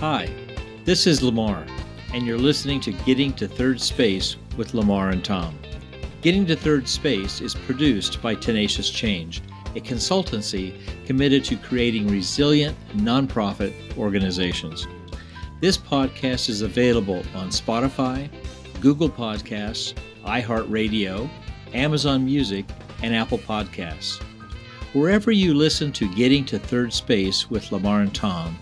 Hi, this is Lamar, and you're listening to Getting to Third Space with Lamar and Tom. Getting to Third Space is produced by Tenacious Change, a consultancy committed to creating resilient nonprofit organizations. This podcast is available on Spotify, Google Podcasts, iHeartRadio, Amazon Music, and Apple Podcasts. Wherever you listen to Getting to Third Space with Lamar and Tom,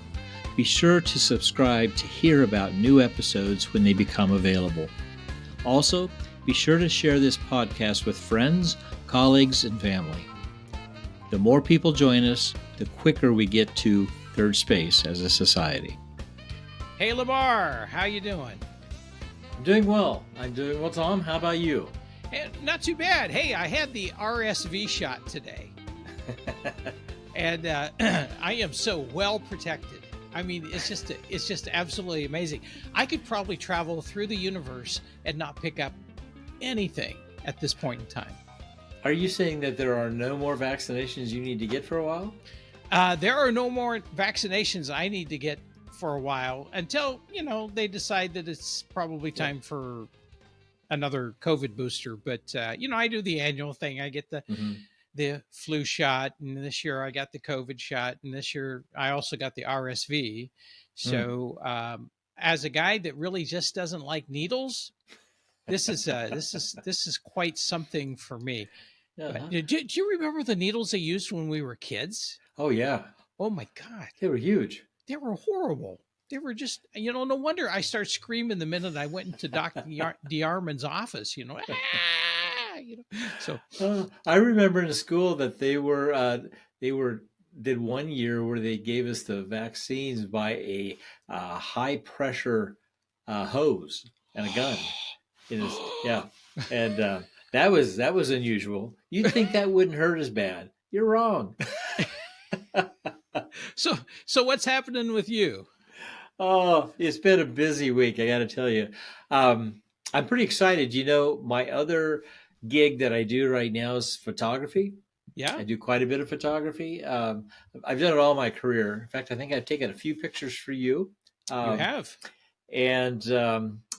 be sure to subscribe to hear about new episodes when they become available. Also, be sure to share this podcast with friends, colleagues, and family. The more people join us, the quicker we get to third space as a society. Hey, Lamar, how you doing? I'm doing well. Tom. How about you? Hey, not too bad. Hey, I had the RSV shot today. And I am so well protected. I mean, it's just absolutely amazing. I could probably travel through the universe and not pick up anything at this point in time. Are you saying that there are no more vaccinations you need to get for a while? There are no more vaccinations I need to get for a while until, they decide that it's probably time for another COVID booster. But, I do the annual thing. I get the flu shot, and this year I got the COVID shot, and this year I also got the RSV. So as a guy that really just doesn't like needles, this is quite something for me. Uh-huh. Do you remember the needles they used when we were kids? Oh, yeah. Oh, my God. They were huge. They were horrible. They were just, no wonder I started screaming the minute I went into Dr. DeArmond's office, So I remember in school that they did one year where they gave us the vaccines by a high pressure hose and a gun. And that was unusual. You'd think that wouldn't hurt as bad. You're wrong. So what's happening with you? Oh, it's been a busy week, I got to tell you. I'm pretty excited. My other gig that I do right now is photography. Yeah. I do quite a bit of photography. I've done it all my career. In fact, I think I've taken a few pictures for you. You have. And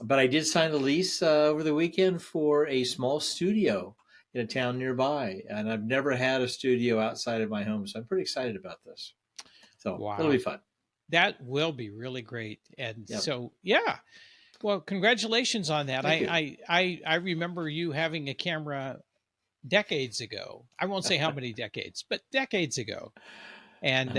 but I did sign a lease over the weekend for a small studio in a town nearby, and I've never had a studio outside of my home, so I'm pretty excited about this. So wow. It'll be fun. That will be really great. And Yep. so, yeah. Well, congratulations on that. Thank you. I remember you having a camera decades ago. I won't say how many decades, but decades ago. And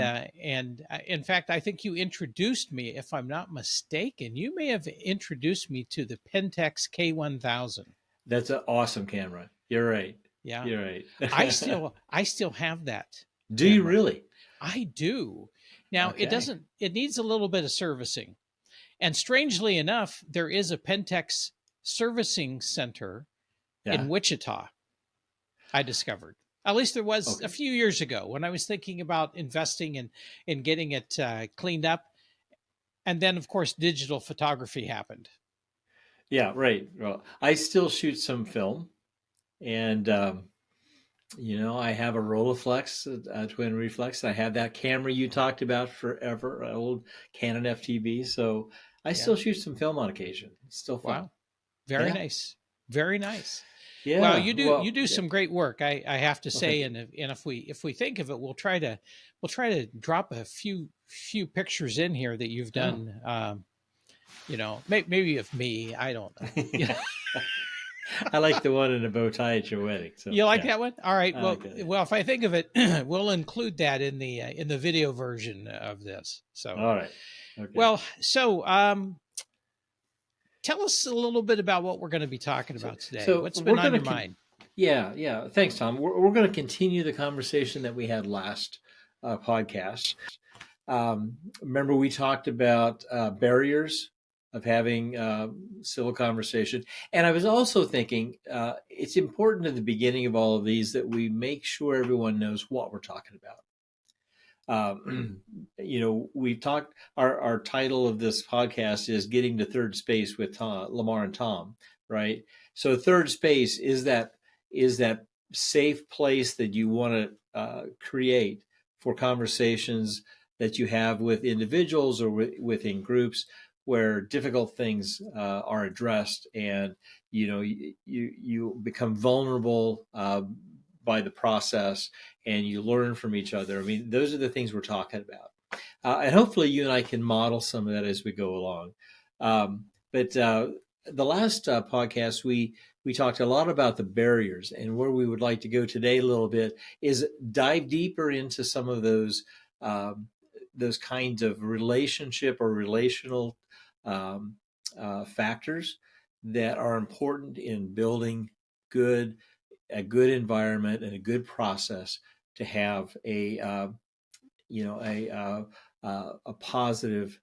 in fact, I think you introduced me, if I'm not mistaken, you may have introduced me to the Pentax K1000. That's an awesome camera. You're right. Yeah. You're right. I still have that. Do you really? I do. Now, Okay. it needs a little bit of servicing. And strangely enough, there is a Pentax servicing center in Wichita, I discovered. At least there was a few years ago when I was thinking about investing in getting it cleaned up. And then, of course, digital photography happened. Yeah, right. Well, I still shoot some film, and I have a Rolleiflex, a twin reflex. I have that camera you talked about forever, an old Canon FTB. So I still shoot some film on occasion. It's still fun. Wow, very nice, very nice. Yeah. Well, you do some great work. I have to say, and if we think of it, we'll try to drop a few pictures in here that you've done. Maybe of me. I don't know. I like the one in the bow tie at your wedding. So, you like that one? All right. Well, if I think of it, we'll include that in the video version of this. So, all right. Okay. Well, so tell us a little bit about what we're going to be talking about today. So what's been on your mind? Yeah. Thanks, Tom. We're going to continue the conversation that we had last podcast. Remember, we talked about barriers of having civil conversation. And I was also thinking it's important at the beginning of all of these that we make sure everyone knows what we're talking about. We've talked, our title of this podcast is Getting to Third Space with Lamar and Tom, right? So third space is that safe place that you want to create for conversations that you have with individuals or within groups where difficult things are addressed, and you become vulnerable by the process, and you learn from each other. I mean, those are the things we're talking about. And hopefully you and I can model some of that as we go along. But the last podcast, we talked a lot about the barriers, and where we would like to go today a little bit is dive deeper into some of those kinds of relationship or relational factors that are important in building a good environment and a good process to have a positive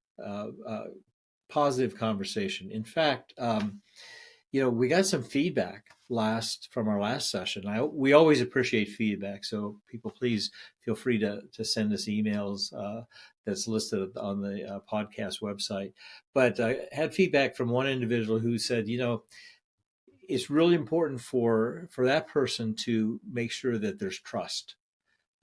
positive conversation. In fact, we got some feedback from our last session. We always appreciate feedback, so people please feel free to send us emails. That's listed on the podcast website. But I had feedback from one individual who said, it's really important for that person to make sure that there's trust,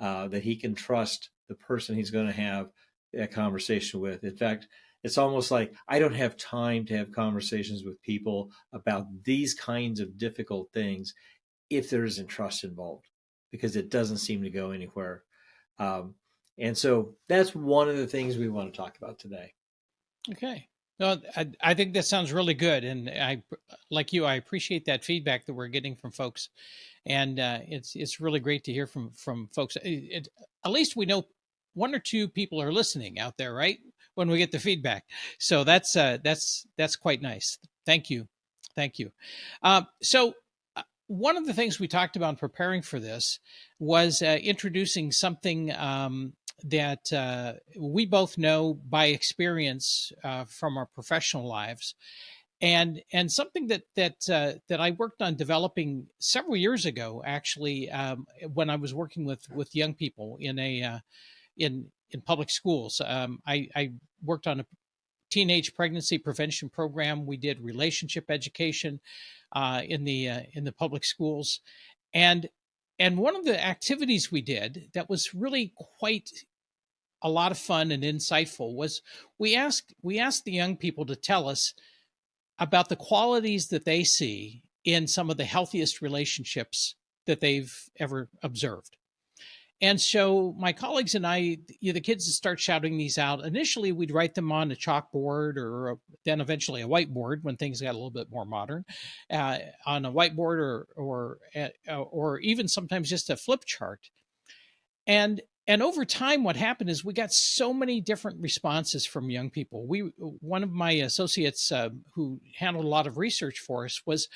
that he can trust the person he's going to have a conversation with. In fact, it's almost like I don't have time to have conversations with people about these kinds of difficult things if there isn't trust involved, because it doesn't seem to go anywhere. And so that's one of the things we want to talk about today. Okay. No, I think that sounds really good. And like you, I appreciate that feedback that we're getting from folks. And it's really great to hear from folks. At least we know one or two people are listening out there, right? When we get the feedback. So that's quite nice. Thank you. So one of the things we talked about in preparing for this was introducing something that we both know by experience from our professional lives, and something that I worked on developing several years ago, actually, when I was working with young people in public schools. I worked on a teenage pregnancy prevention program. We did relationship education in the public schools, and one of the activities we did that was really quite a lot of fun and insightful was we asked the young people to tell us about the qualities that they see in some of the healthiest relationships that they've ever observed. And so my colleagues and I, the kids would start shouting these out. Initially, we'd write them on a chalkboard, or then eventually a whiteboard when things got a little bit more modern, on a whiteboard or even sometimes just a flip chart. And over time, what happened is we got so many different responses from young people. One of my associates who handled a lot of research for us was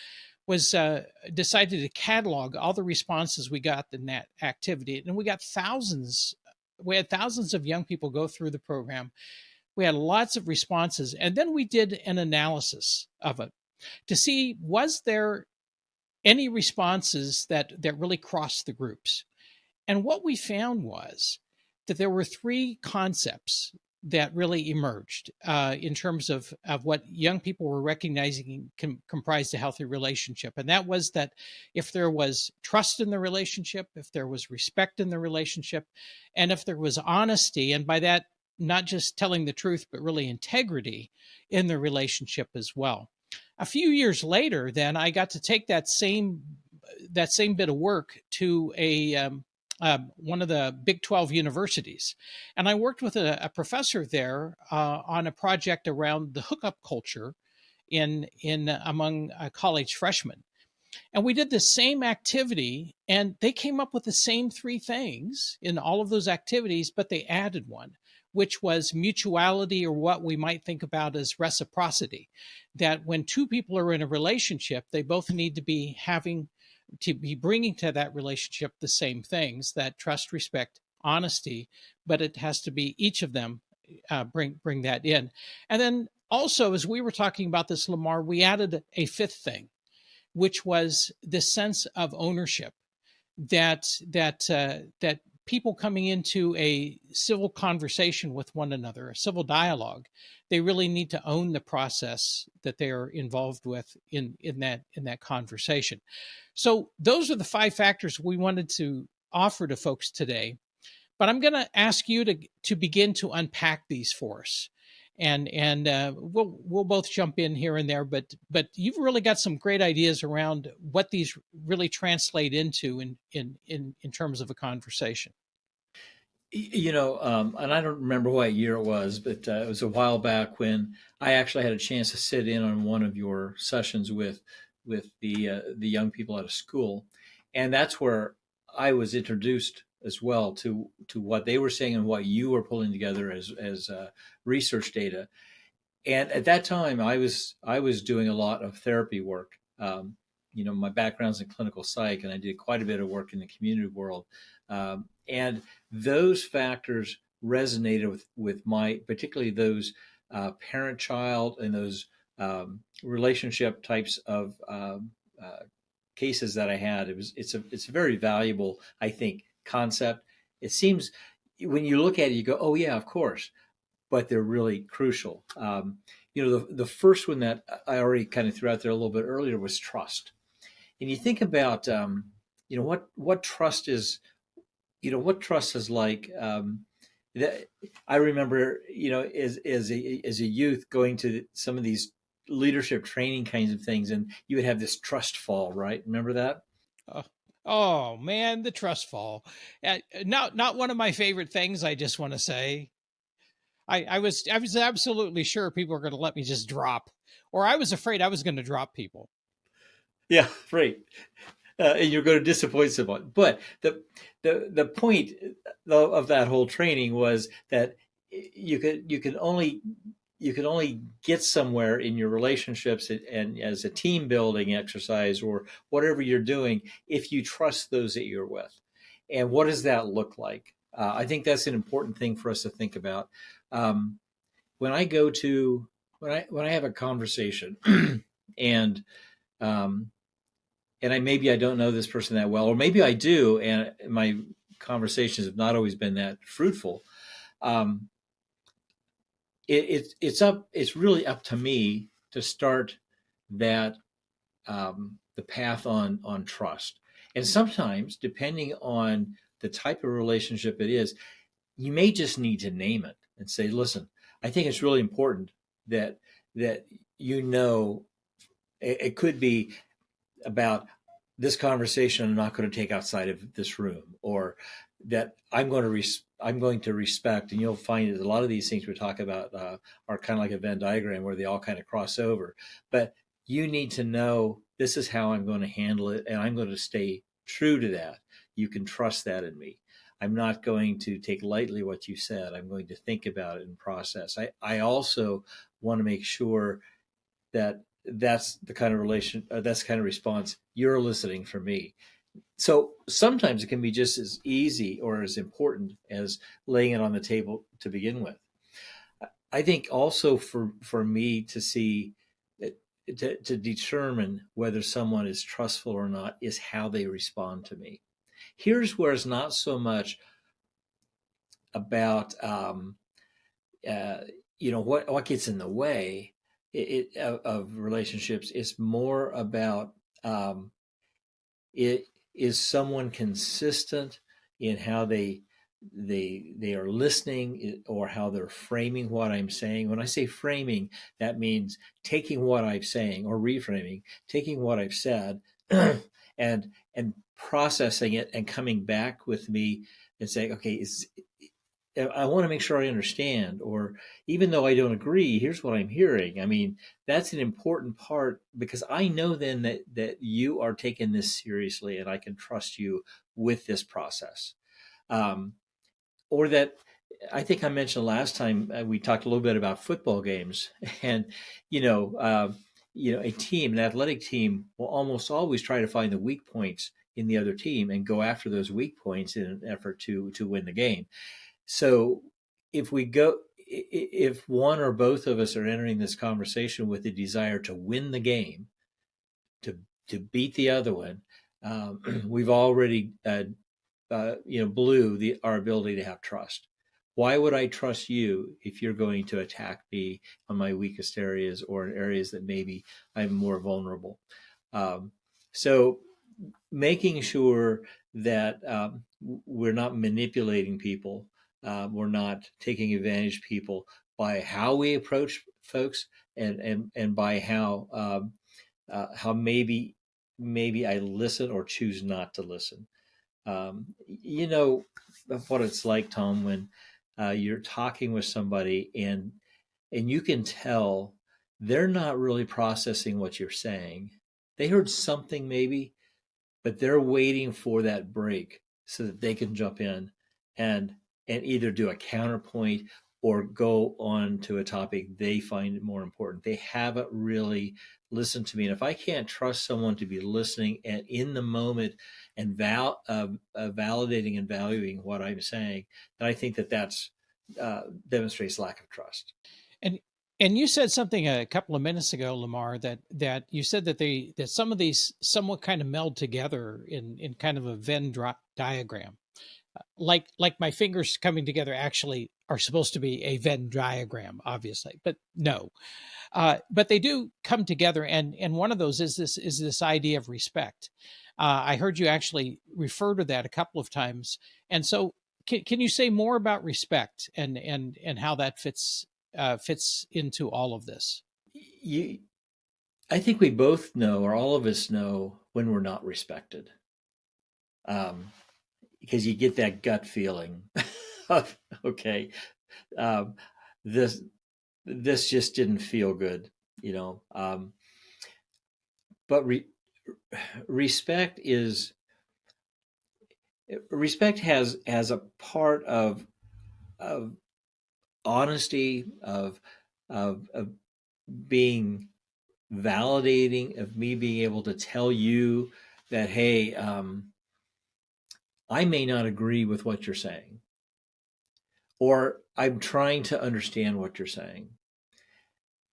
decided to catalog all the responses we got in that activity, and we got thousands. We had thousands of young people go through the program. We had lots of responses, and then we did an analysis of it to see, was there any responses that really crossed the groups. And what we found was that there were three concepts that really emerged in terms of what young people were recognizing comprised a healthy relationship. And that was that if there was trust in the relationship, if there was respect in the relationship, and if there was honesty, and by that, not just telling the truth, but really integrity in the relationship as well. A few years later, then I got to take that same bit of work to one of the Big 12 universities. And I worked with a professor there on a project around the hookup culture among college freshmen. And we did the same activity, and they came up with the same three things in all of those activities, but they added one, which was mutuality, or what we might think about as reciprocity. That when two people are in a relationship, they both need to be bringing to that relationship the same things: that trust, respect, honesty, but it has to be each of them bring that in. And then also, as we were talking about this, Lamar, we added a fifth thing, which was the sense of ownership, that people coming into a civil conversation with one another, a civil dialogue, they really need to own the process that they are involved with in that conversation. So those are the five factors we wanted to offer to folks today. But I'm going to ask you to begin to unpack these for us, and we'll both jump in here and there. But you've really got some great ideas around what these really translate into in terms of a conversation. And I don't remember what year it was, but it was a while back when I actually had a chance to sit in on one of your sessions with the young people at a school, and that's where I was introduced as well to what they were saying and what you were pulling together as research data. And at that time, I was doing a lot of therapy work. My background's in clinical psych, and I did quite a bit of work in the community world. And those factors resonated with my, particularly those parent-child and those relationship types of cases that I had. It's a very valuable, I think, concept. It seems when you look at it, you go, oh yeah, of course, but they're really crucial. The first one that I already kind of threw out there a little bit earlier was trust. And you think about, what trust is, what trust is like. That I remember, as a youth going to some of these leadership training kinds of things, and you would have this trust fall, right? Remember that? Oh, oh man, the trust fall. Not one of my favorite things. I just want to say, I was absolutely sure people were going to let me just drop, or I was afraid I was going to drop people. Yeah, right. And you're going to disappoint someone. But the point of that whole training was that you can only get somewhere in your relationships and as a team building exercise or whatever you're doing if you trust those that you're with. And what does that look like? I think that's an important thing for us to think about. Um, when I go to when I have a conversation and um, maybe I don't know this person that well, or maybe I do, and my conversations have not always been that fruitful. Um, it's really up to me to start that the path on trust. And sometimes, depending on the type of relationship it is, you may just need to name it and say, "Listen, I think it's really important that that you know." It could be about this conversation I'm not going to take outside of this room, or that I'm going to respect. And you'll find that a lot of these things we talk about are kind of like a Venn diagram where they all kind of cross over. But you need to know this is how I'm going to handle it, and I'm going to stay true to that. You can trust that in me. I'm not going to take lightly what you said. I'm going to think about it and process. I also want to make sure that that's the kind of that's the kind of response you're eliciting from me. So sometimes it can be just as easy or as important as laying it on the table to begin with. I think also for me to see that to determine whether someone is trustful or not is how they respond to me. Here's where it's not so much about what gets in the way of relationships. It's more about it is someone consistent in how they are listening or how they're framing what I'm saying. When I say framing, that means taking what I'm saying or reframing, taking what I've said and processing it and coming back with me and saying, okay, I want to make sure I understand, or even though I don't agree, here's what I'm hearing. I mean, that's an important part because I know then that you are taking this seriously and I can trust you with this process. Um, or that I think I mentioned last time we talked a little bit about football games, and an athletic team will almost always try to find the weak points in the other team and go after those weak points in an effort to win the game. So if one or both of us are entering this conversation with the desire to win the game, to beat the other one, we've already blew our ability to have trust. Why would I trust you if you're going to attack me on my weakest areas or in areas that maybe I'm more vulnerable? So making sure that we're not manipulating people, we're not taking advantage of people by how we approach folks, and by how maybe I listen or choose not to listen. You know what it's like, Tom, when you're talking with somebody and you can tell they're not really processing what you're saying. They heard something maybe, but they're waiting for that break so that they can jump in and either do a counterpoint or go on to a topic they find more important. They haven't really listened to me. And if I can't trust someone to be listening and in the moment and validating and valuing what I'm saying, then I think that that's demonstrates lack of trust. And you said something a couple of minutes ago, Lamar, that you said that some of these somewhat kind of meld together in kind of a diagram. Like my fingers coming together actually are supposed to be a Venn diagram, obviously, but no. But they do come together, and one of those is this idea of respect. I heard you actually refer to that a couple of times, and so can you say more about respect and how that fits into all of this? You, I think we both know, or all of us know, when we're not respected. Because you get that gut feeling of, okay, um, this this just didn't feel good, you know. But respect is respect has a part of honesty, of being validating, of me being able to tell you that, hey, I may not agree with what you're saying, or I'm trying to understand what you're saying,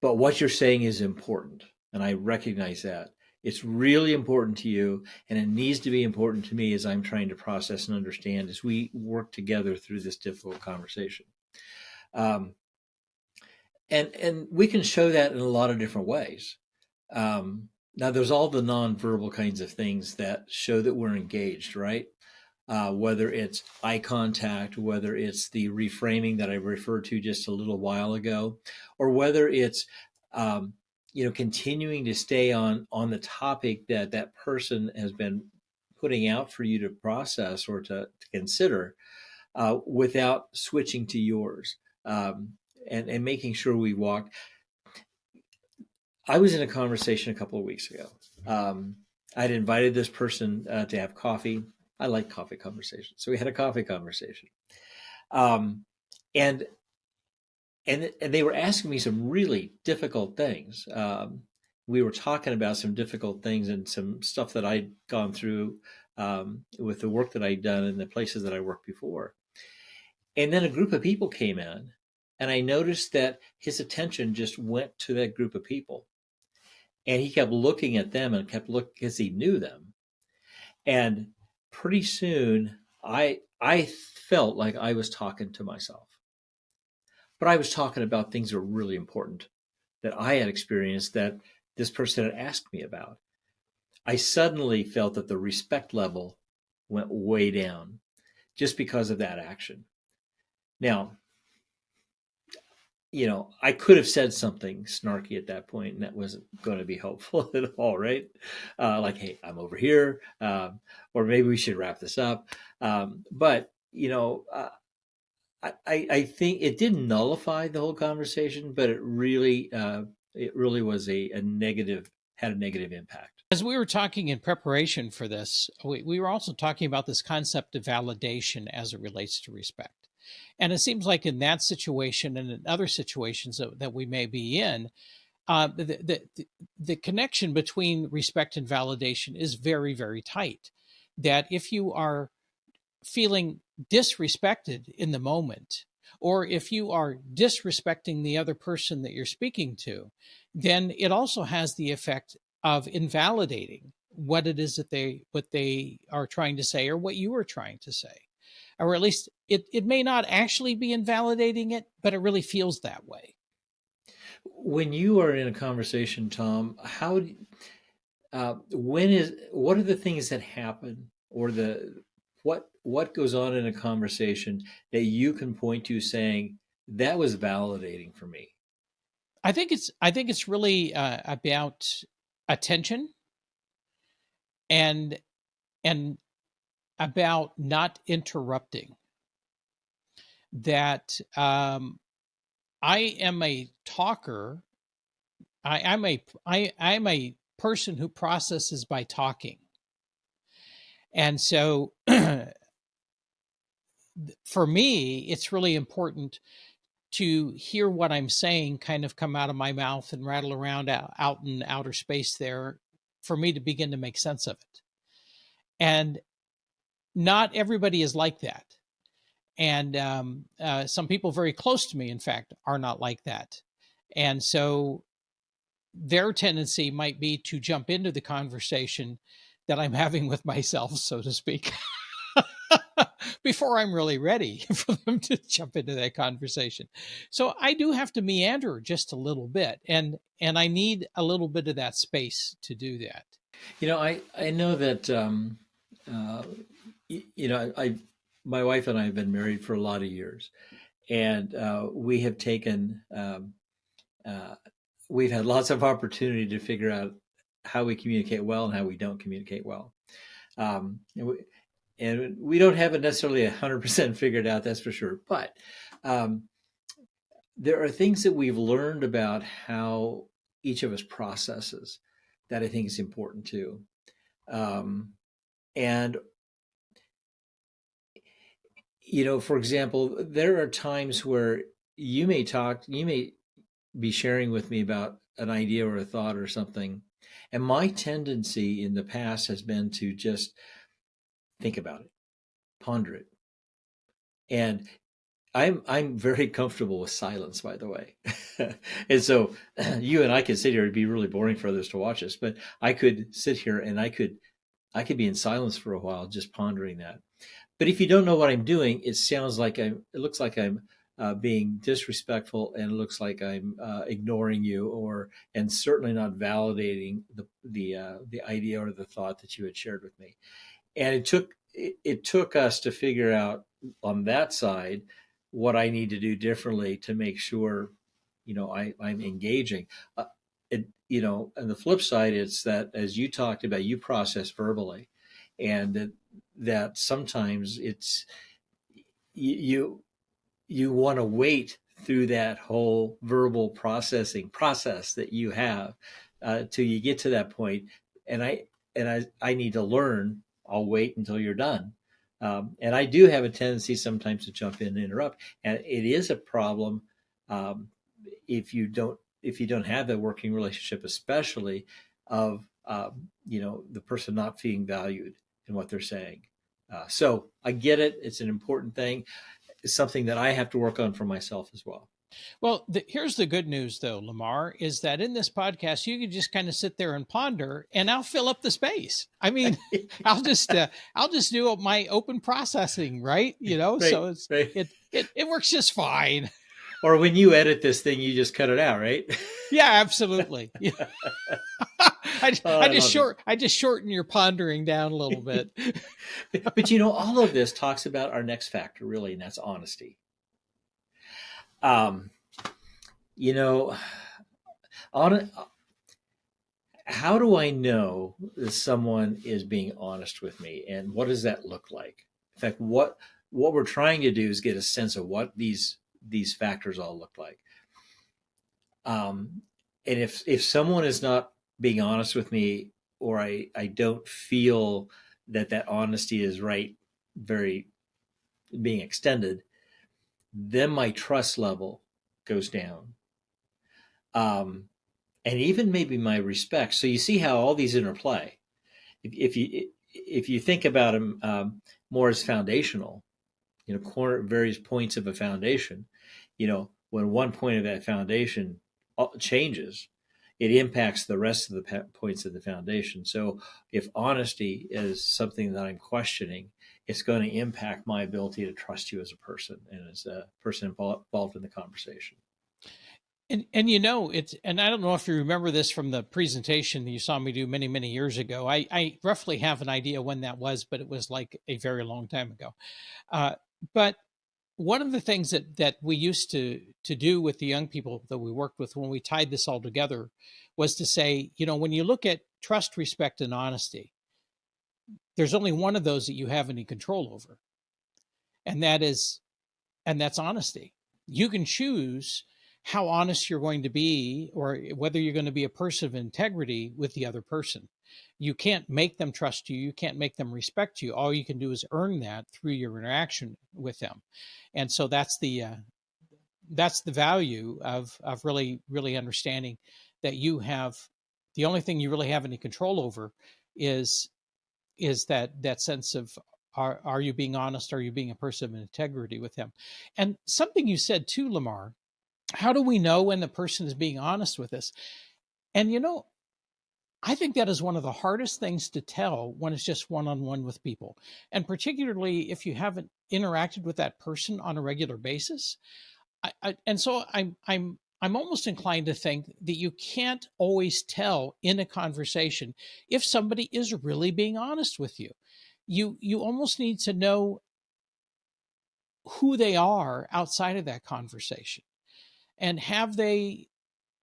but what you're saying is important. And I recognize that. It's really important to you, and it needs to be important to me as I'm trying to process and understand as we work together through this difficult conversation. Um, and we can show that in a lot of different ways. Now, there's all the nonverbal kinds of things that show that we're engaged, right? Whether it's eye contact, whether it's the reframing that I referred to just a little while ago, or whether it's continuing to stay on the topic that that person has been putting out for you to process or to consider, without switching to yours, and making sure we walk. I was in a conversation a couple of weeks ago. I'd invited this person to have coffee. I like coffee conversations, so we had a coffee conversation, um, and and they were asking me some really difficult things. We were talking about some difficult things and some stuff that I'd gone through, with the work that I'd done in the places that I worked before. And then a group of people came in, and I noticed that his attention just went to that group of people, and he kept looking at them and kept looking because he knew them. And pretty soon, I felt like I was talking to myself, but I was talking about things that were really important that I had experienced that this person had asked me about. I suddenly felt that the respect level went way down just because of that action. Now, I could have said something snarky at that point, and that wasn't going to be helpful at all, right? Like, hey, I'm over here, or maybe we should wrap this up. But I think it didn't nullify the whole conversation, but it really was a negative, had a negative impact. As we were talking in preparation for this, we were also talking about this concept of validation as it relates to respect. And it seems like in that situation and in other situations that we may be in, the connection between respect and validation is very, very tight. That if you are feeling disrespected in the moment, or if you are disrespecting the other person that you're speaking to, then it also has the effect of invalidating what it is that what they are trying to say or what you are trying to say. Or at least it may not actually be invalidating it, but it really feels that way. When you are in a conversation, Tom, what are the things that happen, or what goes on in a conversation that you can point to saying that was validating for me? I think it's really about attention and and about not interrupting. That I am a talker. I'm a person who processes by talking, and so for me, it's really important to hear what I'm saying kind of come out of my mouth and rattle around out in outer space there, for me to begin to make sense of it. And not everybody is like that. And some people very close to me, in fact, are not like that. And so their tendency might be to jump into the conversation that I'm having with myself, so to speak, before I'm really ready for them to jump into that conversation. So I do have to meander just a little bit, and I need a little bit of that space to do that. I know that uh, I my wife and I have been married for a lot of years, and we have taken uh, we've had lots of opportunity to figure out how we communicate well and how we don't communicate well. Um, and, we, and we don't have it necessarily 100% figured out, that's for sure. But um, there are things that we've learned about how each of us processes that I think is important too. Um, and for example, there are times where you may be sharing with me about an idea or a thought or something, and my tendency in the past has been to just think about it, ponder it, and I'm very comfortable with silence, by the way. And so you and I could sit here; it'd be really boring for others to watch us, but I could sit here and I could be in silence for a while, just pondering that. But if you don't know what I'm doing, it looks like I'm being disrespectful, and it looks like I'm ignoring you, and certainly not validating the idea or the thought that you had shared with me. And it took us to figure out on that side what I need to do differently to make sure, I'm engaging. And the flip side, it's that, as you talked about, you process verbally, and that sometimes you you want to wait through that whole verbal processing process that you have till you get to that point. And I need to learn. I'll wait until you're done. And I do have a tendency sometimes to jump in and interrupt, and it is a problem um, if you don't have that working relationship, especially of the person not feeling valued in what they're saying. So I get it; it's an important thing. It's something that I have to work on for myself as well. Well, here's the good news, though, Lamar, is that in this podcast, you can just kind of sit there and ponder, and I'll fill up the space. I mean, I'll just do my open processing, right? Right, So right. it works just fine. Or when you edit this thing, you just cut it out, right? Yeah, absolutely. Yeah. Oh, I love it. I just shorten your pondering down a little bit. But all of this talks about our next factor, really, and that's honesty. Um, you know, on how do I know that someone is being honest with me, and what does that look like? In fact, what we're trying to do is get a sense of what these factors all look like. And if someone is not being honest with me, or I don't feel that honesty is right, very being extended, then my trust level goes down. Um, and even maybe my respect. So you see how all these interplay. If you think about them more as foundational, various points of a foundation, when one point of that foundation changes, it impacts the rest of the points of the foundation. So if honesty is something that I'm questioning, it's going to impact my ability to trust you as a person and as a person involved in the conversation. And it's, and I don't know if you remember this from the presentation that you saw me do many, many years ago. I roughly have an idea when that was, but it was like a very long time ago. Uh, but one of the things that we used to do with the young people that we worked with when we tied this all together was to say, when you look at trust, respect, and honesty, there's only one of those that you have any control over, and that's honesty. You can choose how honest you're going to be, or whether you're going to be a person of integrity with the other person. You can't make them trust you. You can't make them respect you. All you can do is earn that through your interaction with them. And so that's the value of really, really understanding that you have, the only thing you really have any control over is that sense of, are you being honest? Are you being a person of integrity with them? And something you said too, Lamar, how do we know when the person is being honest with us? And I think that is one of the hardest things to tell when it's just one-on-one with people. And particularly if you haven't interacted with that person on a regular basis. And so I'm almost inclined to think that you can't always tell in a conversation if somebody is really being honest with you. You almost need to know who they are outside of that conversation, and have they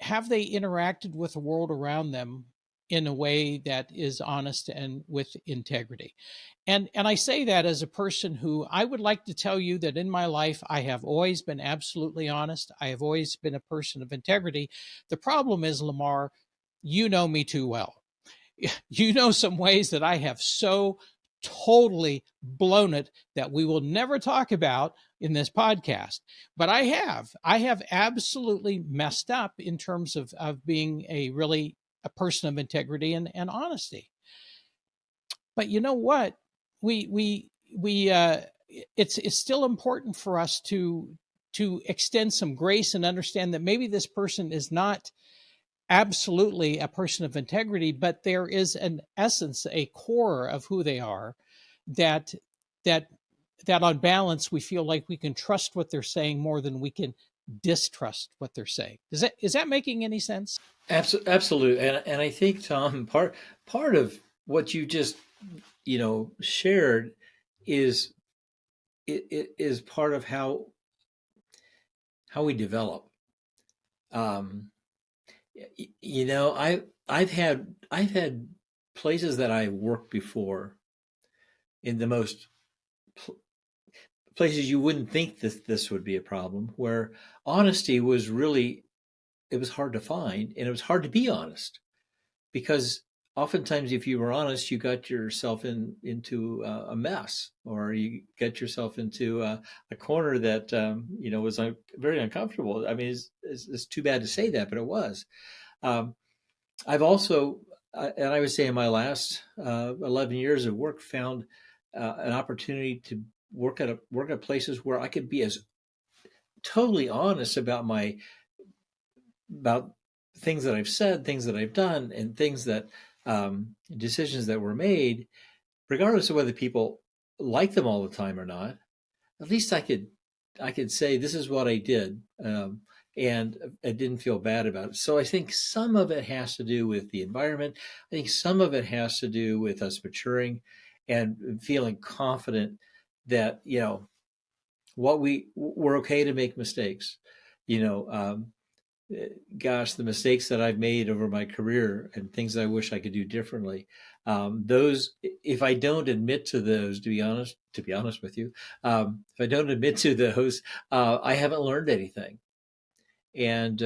interacted with the world around them in a way that is honest and with integrity. And I say that as a person who, I would like to tell you that in my life I have always been absolutely honest. I have always been a person of integrity. The problem is, Lamar, you know me too well. You know some ways that I have so totally blown it that we will never talk about in this podcast. But I have absolutely messed up in terms of being a person of integrity and honesty. But you know what? We it's still important for us to extend some grace and understand that maybe this person is not absolutely a person of integrity, but there is an essence, a core of who they are, that that that on balance we feel like we can trust what they're saying more than we can distrust what they're saying. Is that making any sense? Absolutely, and I think, Tom, part of what you just shared is it is part of how we develop. Um, I've had places that I worked before in the most places you wouldn't think this would be a problem, where honesty was really, it was hard to find, and it was hard to be honest, because oftentimes if you were honest, you got yourself into a mess, or you got yourself into a corner that was very uncomfortable. I mean, it's too bad to say that, but it was. um, I've also, and I would say in my last 11 years of work, found an opportunity to work at places where I could be as totally honest about things that I've said, things that I've done, and things that decisions that were made, regardless of whether people like them all the time or not. At least I could say this is what I did, and I didn't feel bad about it. So I think some of it has to do with the environment. I think some of it has to do with us maturing and feeling confident that we're okay to make mistakes. You know, gosh, the mistakes that I've made over my career and things I wish I could do differently. Those, if I don't admit to those, to be honest with you, if I don't admit to those, I haven't learned anything. And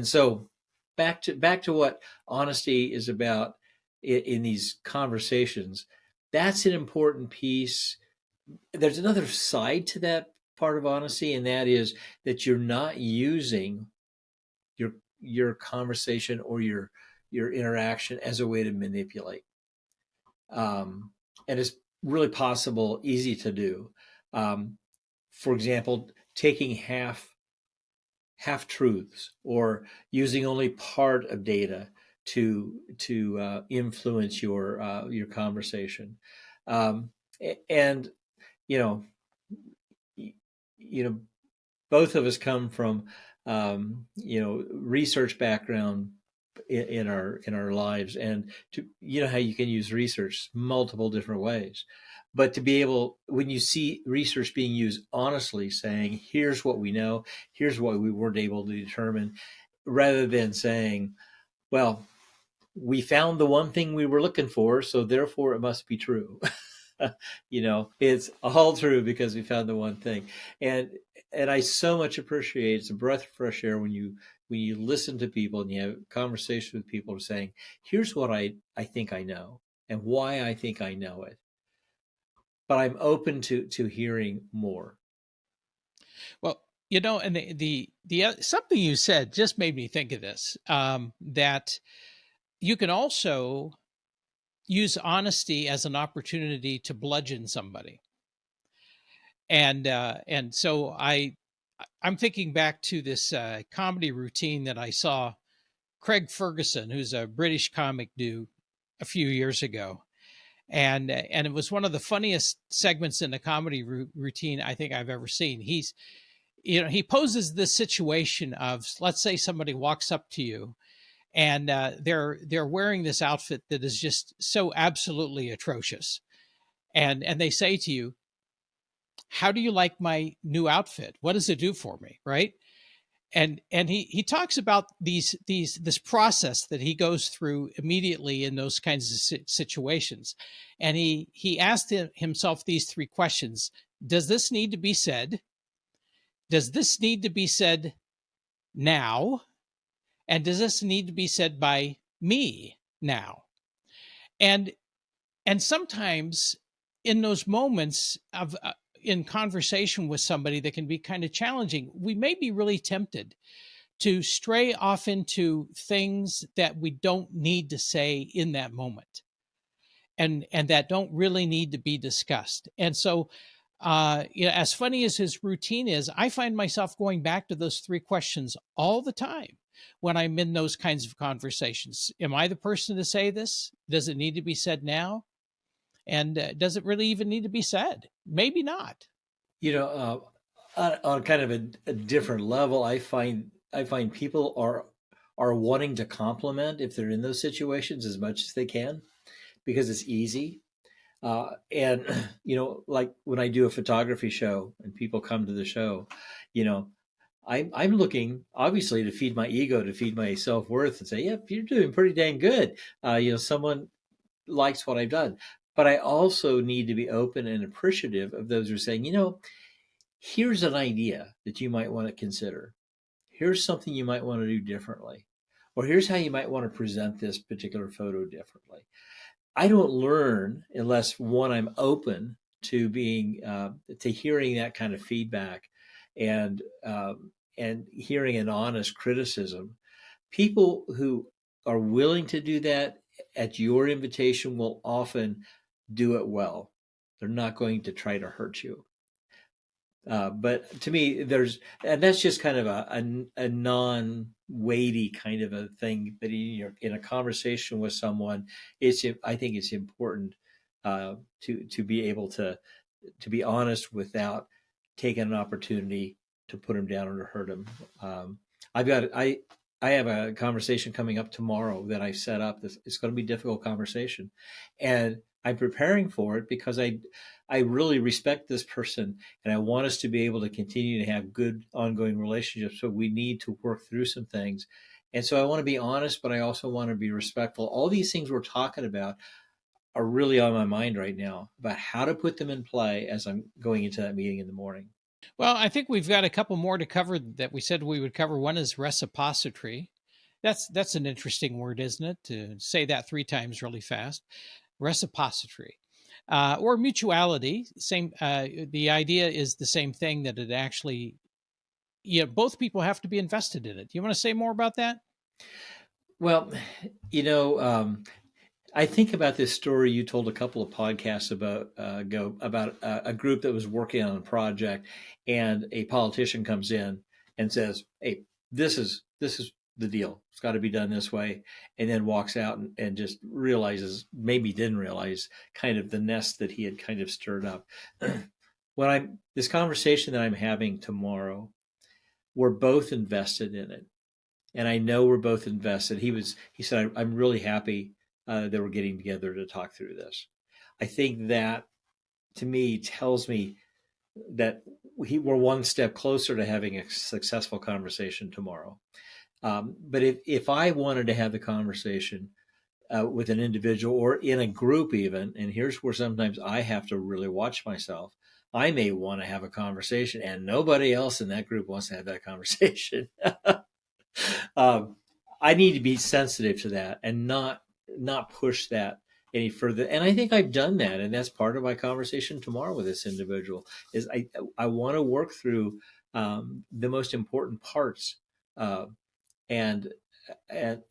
so back to what honesty is about in these conversations. That's an important piece. There's another side to that part of honesty, and that is that you're not using your your conversation or your interaction as a way to manipulate. And it's really possible, easy to do. Um, for example, taking half truths, or using only part of data to influence your conversation. And you know, you know, both of us come from research background in our lives, and to how you can use research multiple different ways, but to be able, when you see research being used honestly, saying here's what we know, here's what we weren't able to determine, rather than saying, well, we found the one thing we were looking for, so therefore it must be true. It's all true because we found the one thing. And I so much appreciate, it's a breath of fresh air when you listen to people and you have conversation with people saying, here's what I think I know and why I think I know it. But I'm open to hearing more. Well, and something you said just made me think of this, that you can also use honesty as an opportunity to bludgeon somebody. And so I'm thinking back to this comedy routine that I saw Craig Ferguson, who's a British comic, do a few years ago. And it was one of the funniest segments in a comedy routine I think I've ever seen. He poses this situation of, let's say somebody walks up to you and they're wearing this outfit that is just so absolutely atrocious, and they say to you, how do you like my new outfit? What does it do for me? Right. And he talks about this process that he goes through immediately in those kinds of situations. And he asked himself these three questions: does this need to be said? Does this need to be said now? And does this need to be said by me now? And sometimes in those moments of in conversation with somebody that can be kind of challenging, we may be really tempted to stray off into things that we don't need to say in that moment, and that don't really need to be discussed. And so as funny as his routine is, I find myself going back to those three questions all the time when I'm in those kinds of conversations. Am I the person to say this? Does it need to be said now? And does it really even need to be said? Maybe not. On kind of a different level, I find people are wanting to compliment if they're in those situations as much as they can, because it's easy. And like when I do a photography show and people come to the show, you know, I'm looking obviously to feed my ego, to feed my self worth, and say, "Yep, you're doing pretty dang good." Someone likes what I've done, but I also need to be open and appreciative of those who are saying, here's an idea that you might want to consider. Here's something you might want to do differently, or here's how you might want to present this particular photo differently. I don't learn unless, one, I'm open to being to hearing that kind of feedback, and hearing an honest criticism. People who are willing to do that at your invitation will often do it well. They're not going to try to hurt you. But to me, and that's just kind of a non-weighty kind of a thing. But in a conversation with someone, I think it's important to be able to be honest without taking an opportunity to put them down or to hurt them. I have a conversation coming up tomorrow that I set up. It's going to be a difficult conversation, and I'm preparing for it because I really respect this person, and I want us to be able to continue to have good ongoing relationships. So we need to work through some things. And so I want to be honest, but I also want to be respectful. All these things we're talking about are really on my mind right now, about how to put them in play as I'm going into that meeting in the morning. Well, I think we've got a couple more to cover that we said we would cover. One is reciprocity. That's an interesting word, isn't it? To say that three times really fast. Reciprocity. Or mutuality. Same. The idea is the same thing, that it actually, both people have to be invested in it. Do you want to say more about that? Well, you know, I think about this story you told a couple of podcasts ago about a group that was working on a project, and a politician comes in and says, "Hey, this is the deal. It's got to be done this way," and then walks out and just realizes, maybe didn't realize, kind of the nest that he had kind of stirred up. This conversation that I'm having tomorrow, we're both invested in it, and I know we're both invested. He said, I'm really happy that we're getting together to talk through this. I think that to me tells me that we're one step closer to having a successful conversation tomorrow. But if I wanted to have the conversation with an individual or in a group even, and here's where sometimes I have to really watch myself. I may want to have a conversation and nobody else in that group wants to have that conversation. um, I need to be sensitive to that and not push that any further. And I think I've done that, and that's part of my conversation tomorrow with this individual. Is I want to work through the most important parts, uh, and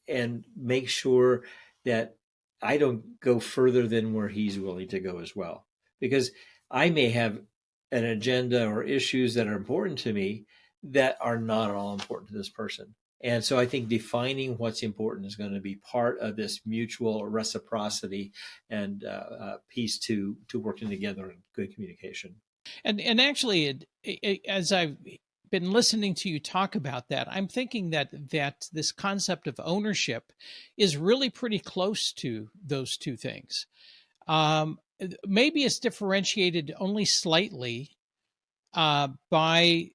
and make sure that I don't go further than where he's willing to go as well, because I may have an agenda or issues that are important to me that are not at all important to this person. And so I think defining what's important is going to be part of this mutual reciprocity and piece to working together in good communication. And actually, as I've been listening to you talk about that, I'm thinking that this concept of ownership is really pretty close to those two things. Um, Maybe it's differentiated only slightly by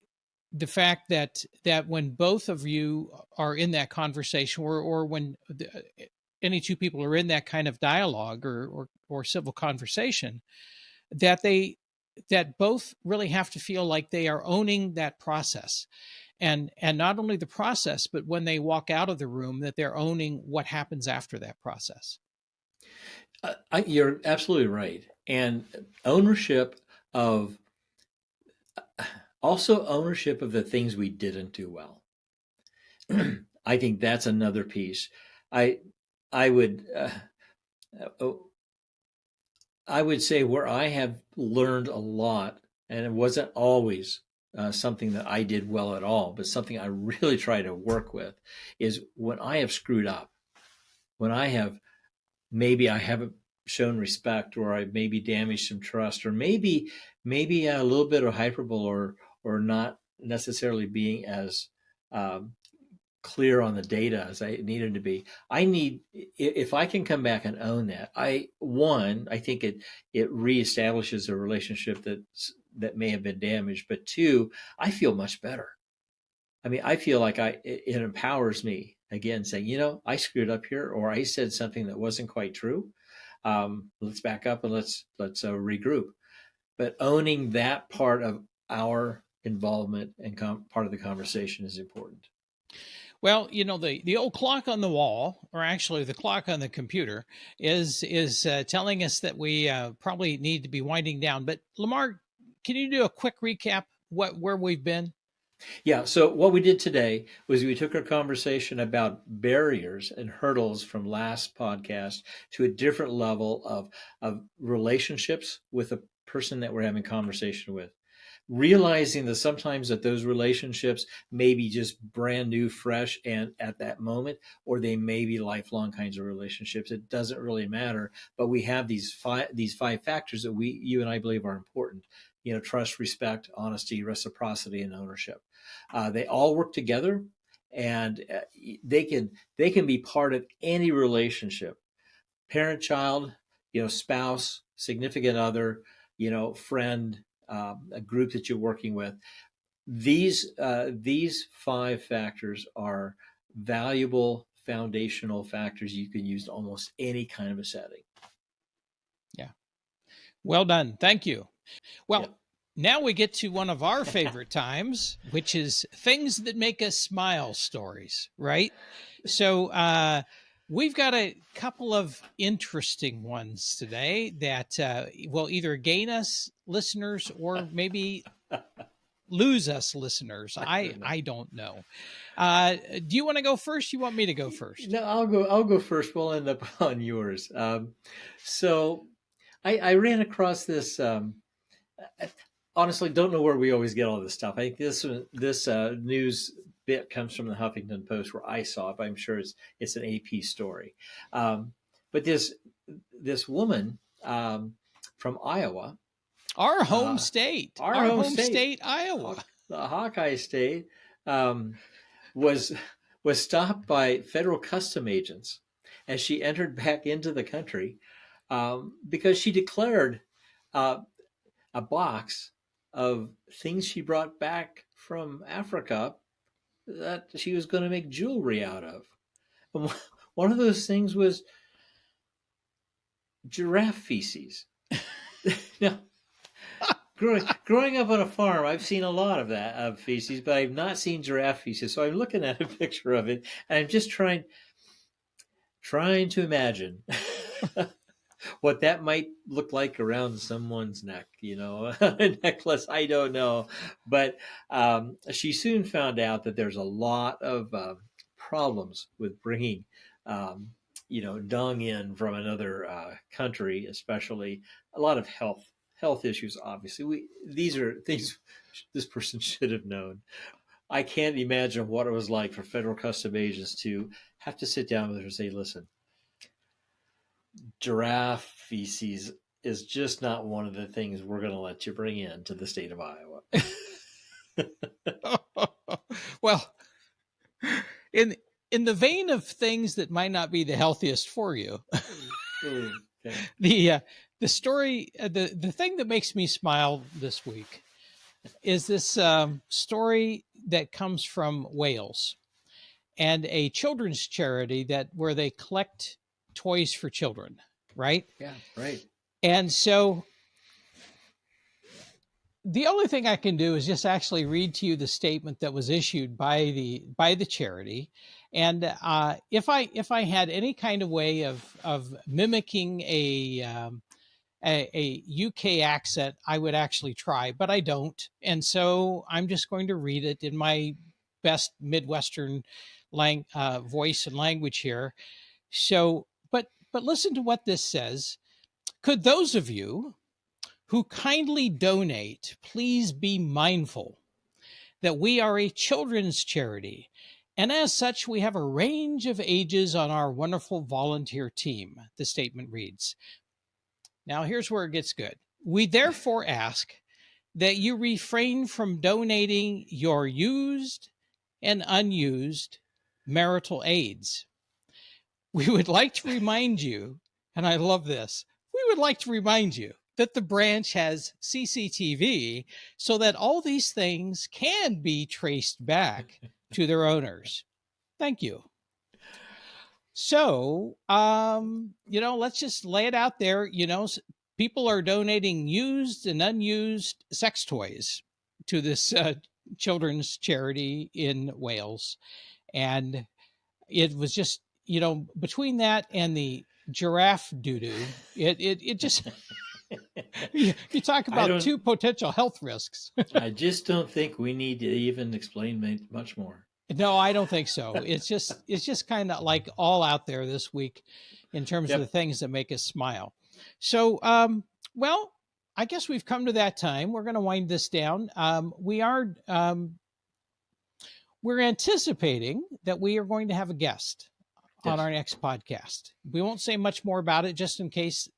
the fact that when both of you are in that conversation, or when any two people are in that kind of dialogue or civil conversation, that that both really have to feel like they are owning that process, and not only the process, but when they walk out of the room, that they're owning what happens after that process. You're absolutely right. And ownership of also ownership of the things we didn't do well. I think that's another piece. I I would oh, I would say where I have learned a lot, and it wasn't always something that I did well at all, but something I really try to work with, is when I have screwed up, when I have maybe I haven't shown respect, or I maybe damaged some trust, or maybe a little bit of hyperbole, or not necessarily being as um, clear on the data as I needed to be. If I can come back and own that, I think it reestablishes a relationship that may have been damaged, but two, I feel much better. I mean, I feel like it empowers me again, saying, I screwed up here, or I said something that wasn't quite true. Let's back up and let's regroup. But owning that part of our involvement and part of the conversation is important. Well, the old clock on the wall, or actually the clock on the computer, is telling us that we probably need to be winding down. But Lamar, can you do a quick recap where we've been? Yeah. So what we did today was we took our conversation about barriers and hurdles from last podcast to a different level of relationships with the person that we're having conversation with. Realizing that sometimes that those relationships may be just brand new, fresh, and at that moment, or they may be lifelong kinds of relationships. It doesn't really matter. But we have these five factors that you and I believe are important. Trust, respect, honesty, reciprocity, and ownership. They all work together, and they can be part of any relationship: parent, child, spouse, significant other, friend, a group that you're working with. These five factors are valuable foundational factors you can use in almost any kind of a setting. Yeah. Well done. Thank you. Well, Yeah. now we get to one of our favorite times, which is things that make us smile stories, right? So, we've got a couple of interesting ones today that will either gain us listeners or maybe lose us listeners. I don't know. Do you want to go first? You want me to go first? No, I'll go first. We'll end up on yours. So I ran across this. I honestly don't know where we always get all this stuff. I think this news bit comes from the Huffington Post, where I saw it, but I'm sure it's an AP story. But this woman from Iowa, Our uh, home state, our our home home state, state, Iowa. the Hawkeye State, um, was was stopped by federal custom agents as she entered back into the country because she declared uh, a box of things she brought back from Africa that she was going to make jewelry out of. And one of those things was giraffe feces. Now, growing up on a farm, I've seen a lot of that of feces, but I've not seen giraffe feces. So I'm looking at a picture of it, and I'm just trying to imagine what that might look like around someone's neck. A necklace. I don't know, but she soon found out that there's a lot of problems with bringing dung in from another country, especially a lot of health issues. Obviously, these are things this person should have known. I can't imagine what it was like for federal custom agents to have to sit down with her and say, "Listen, giraffe feces is just not one of the things we're going to let you bring into the state of Iowa." Well, in the vein of things that might not be the healthiest for you, okay. The story, the thing that makes me smile this week is this story that comes from Wales and a children's charity where they collect toys for children, right? Yeah, right. And so the only thing I can do is just actually read to you the statement that was issued by the charity. And if I had any kind of way of mimicking a UK accent, I would actually try, but I don't. And so I'm just going to read it in my best Midwestern voice and language here. So, but listen to what this says. Could those of you who kindly donate please be mindful that we are a children's charity, and as such, we have a range of ages on our wonderful volunteer team, the statement reads. Now, here's where it gets good. We therefore ask that you refrain from donating your used and unused marital aids. We would like to remind you, and I love this, we would like to remind you that the branch has CCTV so that all these things can be traced back to their owners. Thank you. So, let's just lay it out there. People are donating used and unused sex toys to this children's charity in Wales. And it was just, between that and the giraffe doo-doo, it just, you talk about two potential health risks. I just don't think we need to even explain much more. No, I don't think so. It's just kind of like all out there this week in terms of the things that make us smile. So, well, I guess we've come to that time. We're going to wind this down. We're anticipating that we are going to have a guest on our next podcast. We won't say much more about it just in case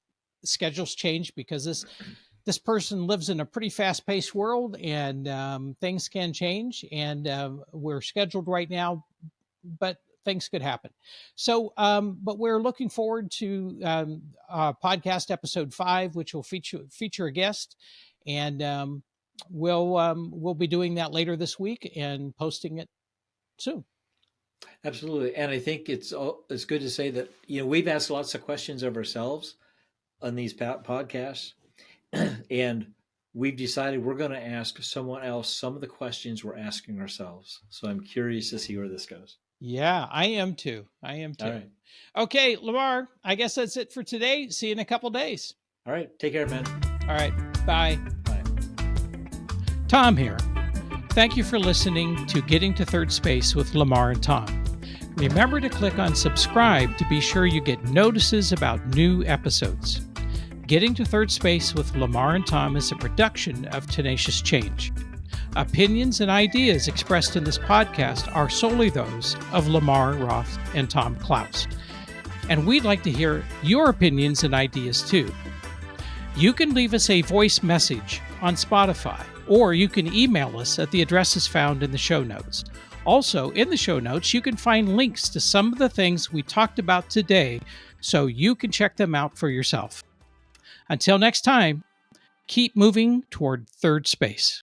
schedules change, because this person lives in a pretty fast-paced world, and things can change, and we're scheduled right now, but things could happen. So, but we're looking forward to podcast episode 5, which will feature a guest, and we'll be doing that later this week and posting it soon. Absolutely. And I think it's good to say that, we've asked lots of questions of ourselves on these podcasts, and we've decided we're going to ask someone else some of the questions we're asking ourselves. So I'm curious to see where this goes. Yeah, I am too. All right. Okay, Lamar, I guess that's it for today. See you in a couple days. All right. Take care, man. All right. Bye. Bye. Tom here. Thank you for listening to Getting to Third Space with Lamar and Tom. Remember to click on subscribe to be sure you get notices about new episodes. Getting to Third Space with Lamar and Tom is a production of Tenacious Change. Opinions and ideas expressed in this podcast are solely those of Lamar, Roth, and Tom Klaus. And we'd like to hear your opinions and ideas too. You can leave us a voice message on Spotify or you can email us at the addresses found in the show notes. Also, in the show notes, you can find links to some of the things we talked about today so you can check them out for yourself. Until next time, keep moving toward third space.